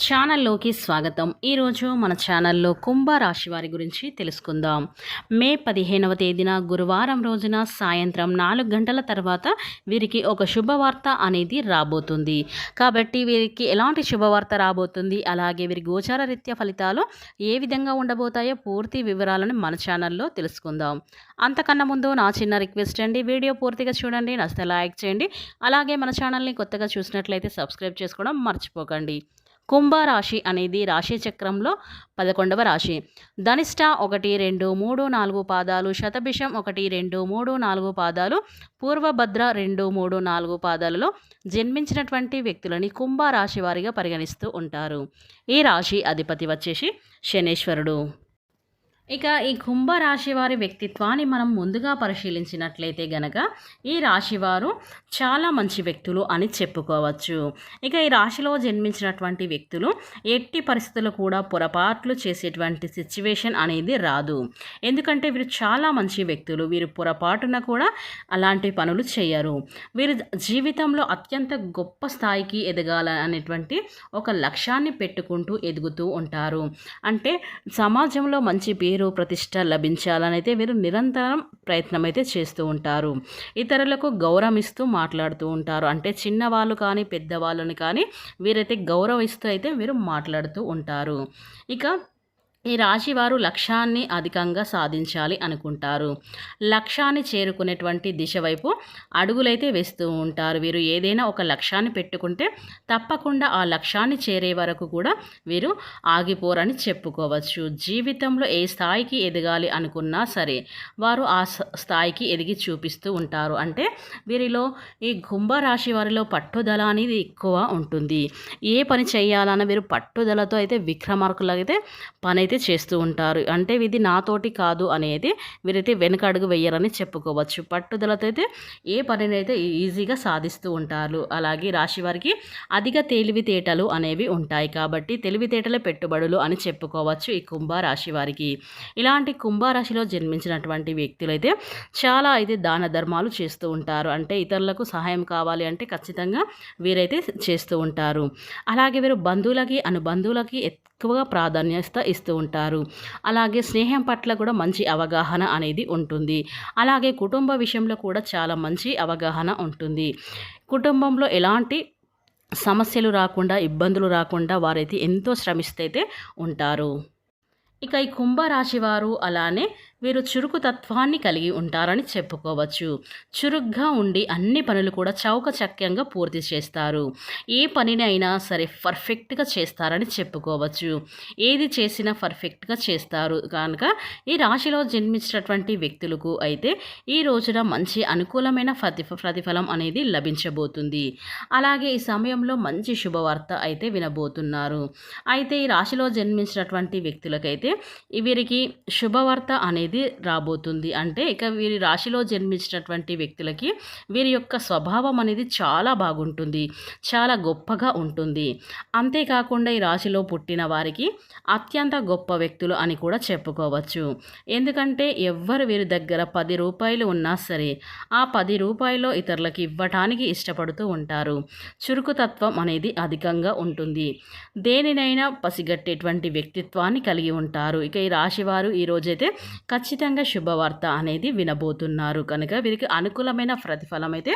ఛానల్లోకి స్వాగతం. ఈరోజు మన ఛానల్లో కుంభరాశి వారి గురించి తెలుసుకుందాం. మే 15వ తేదీన గురువారం రోజున సాయంత్రం 4 గంటల తర్వాత వీరికి ఒక శుభవార్త అనేది రాబోతుంది. కాబట్టి వీరికి ఎలాంటి శుభవార్త రాబోతుంది, అలాగే వీరి గోచార రీత్యా ఫలితాలు ఏ విధంగా ఉండబోతాయో పూర్తి వివరాలను మన ఛానల్లో తెలుసుకుందాం. అంతకన్నా ముందు నా చిన్న రిక్వెస్ట్ అండి, వీడియో పూర్తిగా చూడండి, నచ్చితే లైక్ చేయండి. అలాగే మన ఛానల్ని కొత్తగా చూసినట్లయితే సబ్స్క్రైబ్ చేసుకోవడం మర్చిపోకండి. కుంభరాశి అనేది రాశి చక్రంలో 11వ రాశి. ధనిష్ట 1, 2, 3, 4 పాదాలు, శతభిషం 1, 2, 3, 4 పాదాలు, పూర్వభద్ర 2, 3, 4 పాదాలలో జన్మించినటువంటి వ్యక్తులని కుంభరాశి వారిగా పరిగణిస్తూ ఉంటారు. ఈ రాశి అధిపతి వచ్చేసి శనేశ్వరుడు. ఇక ఈ కుంభరాశి వారి వ్యక్తిత్వాన్ని మనం ముందుగా పరిశీలించినట్లయితే గనక ఈ రాశివారు చాలా మంచి వ్యక్తులు అని చెప్పుకోవచ్చు. ఇక ఈ రాశిలో జన్మించినటువంటి వ్యక్తులు ఎట్టి పరిస్థితుల్లో కూడా పొరపాట్లు చేసేటువంటి సిచ్యువేషన్ అనేది రాదు. ఎందుకంటే వీరు చాలా మంచి వ్యక్తులు. వీరు పొరపాటున కూడా అలాంటి పనులు చేయరు. వీరు జీవితంలో అత్యంత గొప్ప స్థాయికి ఎదగాలనేటువంటి ఒక లక్ష్యాన్ని పెట్టుకుంటూ ఎదుగుతూ ఉంటారు. అంటే సమాజంలో మంచి పేరు ప్రతిష్ట లభించాలనైతే వీరు నిరంతరం ప్రయత్నం అయితే చేస్తూ ఉంటారు. ఇతరులకు గౌరవం ఇస్తూ మాట్లాడుతూ ఉంటారు. అంటే చిన్నవాళ్ళు కానీ పెద్దవాళ్ళని కానీ వీరైతే గౌరవిస్తూ అయితే వీరు మాట్లాడుతూ ఉంటారు. ఇక ఈ రాశివారు లక్ష్యాన్ని అధికంగా సాధించాలి అనుకుంటారు. లక్ష్యాన్ని చేరుకునేటువంటి దిశ వైపు అడుగులైతే వేస్తూ ఉంటారు. వీరు ఏదైనా ఒక లక్ష్యాన్ని పెట్టుకుంటే తప్పకుండా ఆ లక్ష్యాన్ని చేరే వరకు కూడా వీరు ఆగిపోరని చెప్పుకోవచ్చు. జీవితంలో ఏ స్థాయికి ఎదగాలి అనుకున్నా సరే వారు ఆ స్థాయికి ఎదిగి చూపిస్తూ ఉంటారు. అంటే వీరిలో ఈ కుంభరాశి వారిలో పట్టుదల అనేది ఎక్కువ ఉంటుంది. ఏ పని చేయాలన్న వీరు పట్టుదలతో అయితే విక్రమార్కులు అయితే పని అయితే చేస్తూ ఉంటారు. అంటే ఇది నాతోటి కాదు అనేది వీరైతే వెనుక అడుగు వేయరని చెప్పుకోవచ్చు. పట్టుదలతో అయితే ఏ పనినైతే ఈజీగా సాధిస్తూ ఉంటారు. అలాగే రాశి వారికి అధిక తెలివితేటలు అనేవి ఉంటాయి. కాబట్టి తెలివితేటలే పెట్టుబడులు అని చెప్పుకోవచ్చు ఈ కుంభరాశి వారికి. ఇలాంటి కుంభరాశిలో జన్మించినటువంటి వ్యక్తులైతే చాలా అయితే దాన ధర్మాలు చేస్తూ ఉంటారు. అంటే ఇతరులకు సహాయం కావాలి అంటే ఖచ్చితంగా వీరైతే చేస్తూ ఉంటారు. అలాగే వీరు బంధువులకి అనుబంధువులకి ఎక్కువగా ప్రాధాన్యత ఇస్తూ ఉంటారు. అలాగే స్నేహం పట్ల కూడా మంచి అవగాహన అనేది ఉంటుంది. అలాగే కుటుంబ విషయంలో కూడా చాలా మంచి అవగాహన ఉంటుంది. కుటుంబంలో ఎలాంటి సమస్యలు రాకుండా, ఇబ్బందులు రాకుండా వారైతే ఎంతో శ్రమిస్తైతే ఉంటారు. ఇక ఈ కుంభరాశి వారు అలానే వీరు చురుకు తత్వాన్ని కలిగి ఉంటారని చెప్పుకోవచ్చు. చురుగ్గా ఉండి అన్ని పనులు కూడా చౌకచక్యంగా పూర్తి చేస్తారు. ఏ పనిని అయినా సరే పర్ఫెక్ట్గా చేస్తారని చెప్పుకోవచ్చు. ఏది చేసినా పర్ఫెక్ట్గా చేస్తారు కనుక ఈ రాశిలో జన్మించినటువంటి వ్యక్తులకు అయితే ఈ రోజున మంచి అనుకూలమైన ప్రతిఫలం అనేది లభించబోతుంది. అలాగే ఈ సమయంలో మంచి శుభవార్త అయితే వినబోతున్నారు. అయితే ఈ రాశిలో జన్మించినటువంటి వ్యక్తులకైతే వీరికి శుభవార్త అనేది రాబోతుంది. అంటే ఇక వీరి రాశిలో జన్మించినటువంటి వ్యక్తులకి వీరి యొక్క స్వభావం అనేది చాలా బాగుంటుంది, చాలా గొప్పగా ఉంటుంది. అంతేకాకుండా ఈ రాశిలో పుట్టిన వారికి అత్యంత గొప్ప వ్యక్తులు అని కూడా చెప్పుకోవచ్చు. ఎందుకంటే ఎవ్వరు వీరి దగ్గర 10 రూపాయలు ఉన్నా సరే ఆ 10 రూపాయలు ఇతరులకు ఇవ్వటానికి ఇష్టపడుతూ ఉంటారు. చురుకుతత్వం అనేది అధికంగా ఉంటుంది. దేనినైనా పసిగట్టేటువంటి వ్యక్తిత్వాన్ని కలిగి ఉంటారు. ఇక ఈ రాశివారు ఈరోజైతే ఖచ్చితంగా శుభవార్త అనేది వినబోతున్నారు కనుక వీరికి అనుకూలమైన ప్రతిఫలం అయితే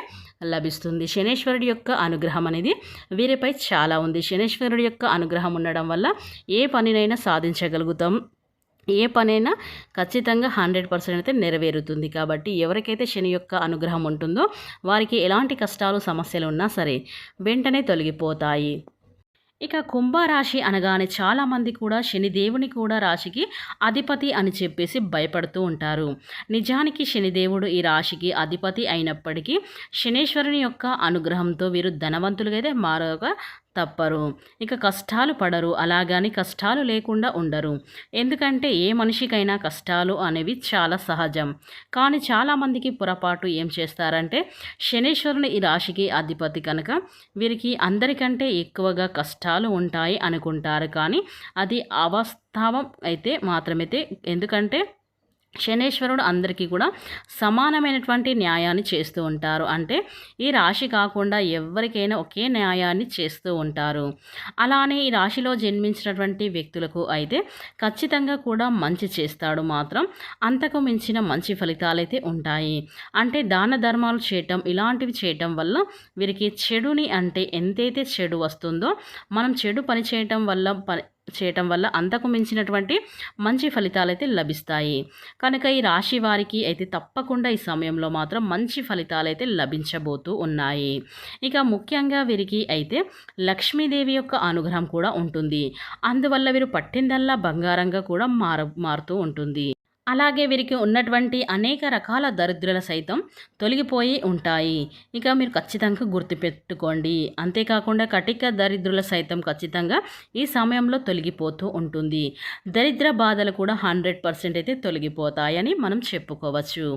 లభిస్తుంది. శనేశ్వరుడి యొక్క అనుగ్రహం అనేది వీరిపై చాలా ఉంది. శనేశ్వరుడి యొక్క అనుగ్రహం ఉండడం వల్ల ఏ పనినైనా సాధించగలుగుతాం. ఏ పనైనా ఖచ్చితంగా 100% అయితే నెరవేరుతుంది. కాబట్టి ఎవరికైతే శని యొక్క అనుగ్రహం ఉంటుందో వారికి ఎలాంటి కష్టాలు సమస్యలు ఉన్నా సరే వెంటనే తొలగిపోతాయి. ఇక కుంభరాశి అనగానే చాలామంది కూడా శనిదేవుని కూడా రాశికి అధిపతి అని చెప్పేసి భయపడుతూ ఉంటారు. నిజానికి శనిదేవుడు ఈ రాశికి అధిపతి అయినప్పటికీ శనేశ్వరుని యొక్క అనుగ్రహంతో వీరు ధనవంతులుగా అయితే మారక తప్పరు. ఇక కష్టాలు పడరు, అలాగని కష్టాలు లేకుండా ఉండరు. ఎందుకంటే ఏ మనిషికైనా కష్టాలు అనేవి చాలా సహజం. కానీ చాలామందికి పొరపాటు ఏం చేస్తారంటే శనేశ్వరుని ఈ రాశికి అధిపతి కనుక వీరికి అందరికంటే ఎక్కువగా కష్టాలు ఉంటాయి అనుకుంటారు. కానీ అది అవాస్తవం అయితే మాత్రమైతే. ఎందుకంటే శనేశ్వరుడు అందరికీ కూడా సమానమైనటువంటి న్యాయాన్ని చేస్తూ ఉంటారు. అంటే ఈ రాశి కాకుండా ఎవరికైనా ఒకే న్యాయాన్ని చేస్తూ ఉంటారు. అలానే ఈ రాశిలో జన్మించినటువంటి వ్యక్తులకు అయితే ఖచ్చితంగా కూడా మంచి చేస్తాడు మాత్రం. అంతకు మించిన మంచి ఫలితాలైతే ఉంటాయి. అంటే దాన ధర్మాలు చేయటం ఇలాంటివి చేయటం వల్ల వీరికి చెడుని అంటే ఎంతైతే చెడు వస్తుందో మనం చెడు పని చేయటం వల్ల అంతకు మించినటువంటి మంచి ఫలితాలైతే లభిస్తాయి. కనుక ఈ రాశి వారికి అయితే తప్పకుండా ఈ సమయంలో మాత్రం మంచి ఫలితాలైతే లభించబోతూ ఉన్నాయి. ఇక ముఖ్యంగా వీరికి అయితే లక్ష్మీదేవి యొక్క అనుగ్రహం కూడా ఉంటుంది. అందువల్ల వీరు పట్టిందల్లా బంగారంగా కూడా మారుతూ ఉంటుంది. అలాగే వీరికి ఉన్నటువంటి అనేక రకాల దరిద్రుల సైతం తొలగిపోయి ఉంటాయి. ఇక మీరు ఖచ్చితంగా గుర్తుపెట్టుకోండి. అంతేకాకుండా కటిక దరిద్రుల సైతం ఖచ్చితంగా ఈ సమయంలో తొలగిపోతూ ఉంటుంది. దరిద్ర బాధలు కూడా 100% అయితే తొలగిపోతాయని మనం చెప్పుకోవచ్చు.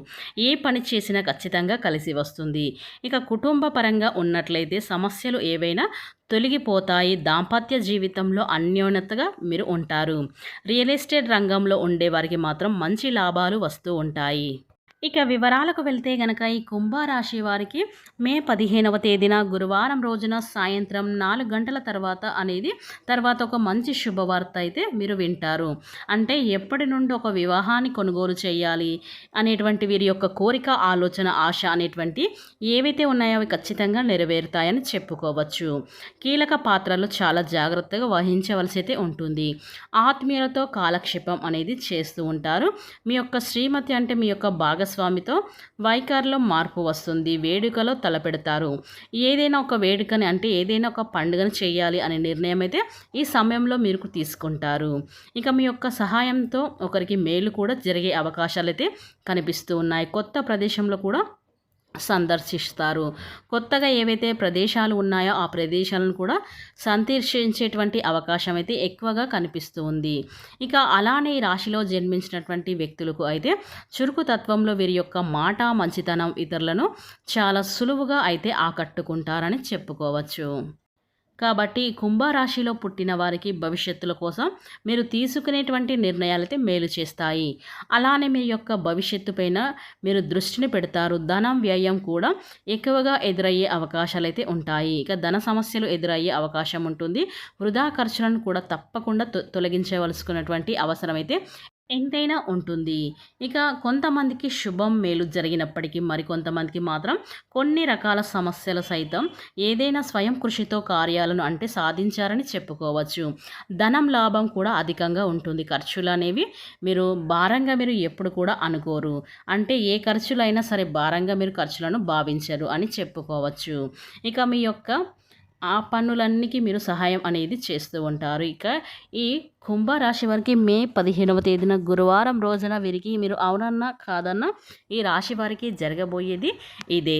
ఏ పని చేసినా ఖచ్చితంగా కలిసి వస్తుంది. ఇక కుటుంబ పరంగా ఉన్నట్లయితే సమస్యలు ఏవైనా తొలగిపోతాయి. దాంపత్య జీవితంలో అన్యోన్యతగా మీరు ఉంటారు. రియల్ ఎస్టేట్ రంగంలో ఉండేవారికి మాత్రం మంచి లాభాలు వస్తూ ఉంటాయి. ఇక వివరాలకు వెళ్తే గనక ఈ కుంభరాశి వారికి మే 15వ తేదీన గురువారం రోజున సాయంత్రం 4 గంటల తర్వాత ఒక మంచి శుభవార్త అయితే మీరు వింటారు. అంటే ఎప్పటి నుండి ఒక వివాహాన్ని కొనుగోలు చేయాలి అనేటువంటి వీరి యొక్క కోరిక, ఆలోచన, ఆశ అనేటువంటి ఏవైతే ఉన్నాయో అవి ఖచ్చితంగా నెరవేరుతాయని చెప్పుకోవచ్చు. కీలక పాత్రలు చాలా జాగ్రత్తగా వహించవలసి అయితే ఉంటుంది. ఆత్మీయులతో కాలక్షేపం అనేది చేస్తూ ఉంటారు. మీ యొక్క శ్రీమతి అంటే మీ యొక్క భాగస్వామితో వైఖరిలో మార్పు వస్తుంది. వేడుకలో తలపెడతారు. ఏదైనా ఒక వేడుకని అంటే ఏదైనా ఒక పండుగను చేయాలి అనే నిర్ణయం అయితే ఈ సమయంలో మీరు తీసుకుంటారు. ఇక మీ యొక్క సహాయంతో ఒకరికి మేలు కూడా జరిగే అవకాశాలు అయితే కనిపిస్తూ ఉన్నాయి. కొత్త ప్రదేశంలో కూడా సందర్శిస్తారు. కొత్తగా ఏవైతే ప్రదేశాలు ఉన్నాయో ఆ ప్రదేశాలను కూడా సందర్శించేటువంటి అవకాశం అయితే ఎక్కువగా కనిపిస్తూ ఉంది. ఇక అలానే ఈ రాశిలో జన్మించినటువంటి వ్యక్తులకు అయితే చురుకు తత్వంలో వీరి యొక్క మాట, మంచితనం ఇతరులను చాలా సులువుగా అయితే ఆకట్టుకుంటారని చెప్పుకోవచ్చు. కాబట్టి కుంభరాశిలో పుట్టిన వారికి భవిష్యత్తుల కోసం మీరు తీసుకునేటువంటి నిర్ణయాలైతే మేలు చేస్తాయి. అలానే మీ యొక్క భవిష్యత్తు పైన మీరు దృష్టిని పెడతారు. ధనం వ్యయం కూడా ఎక్కువగా ఎదురయ్యే అవకాశాలైతే ఉంటాయి. ఇక ధన సమస్యలు ఎదురయ్యే అవకాశం ఉంటుంది. వృధా ఖర్చులను కూడా తప్పకుండా తొలగించవలసుకున్నటువంటి అవసరం అయితే ఎంతైనా ఉంటుంది. ఇక కొంతమందికి శుభం మేలు జరిగినప్పటికీ మరికొంతమందికి మాత్రం కొన్ని రకాల సమస్యలు సైతం ఏదైనా స్వయం కృషితో కార్యాలను అంటే సాధించారని చెప్పుకోవచ్చు. ధనం లాభం కూడా అధికంగా ఉంటుంది. ఖర్చులు అనేవి మీరు ఎప్పుడు కూడా అనుకోరు. అంటే ఏ ఖర్చులైనా సరే భారంగా మీరు ఖర్చులను భావించరు అని చెప్పుకోవచ్చు. ఇక మీ యొక్క ఆ పనులన్నికి మీరు సహాయం అనేది చేస్తూ ఉంటారు. ఇక ఈ కుంభరాశి వారికి మే 15వ తేదీన గురువారం రోజున వీరికి మీరు అవునన్నా కాదన్నా ఈ రాశి వారికి జరగబోయేది ఇదే.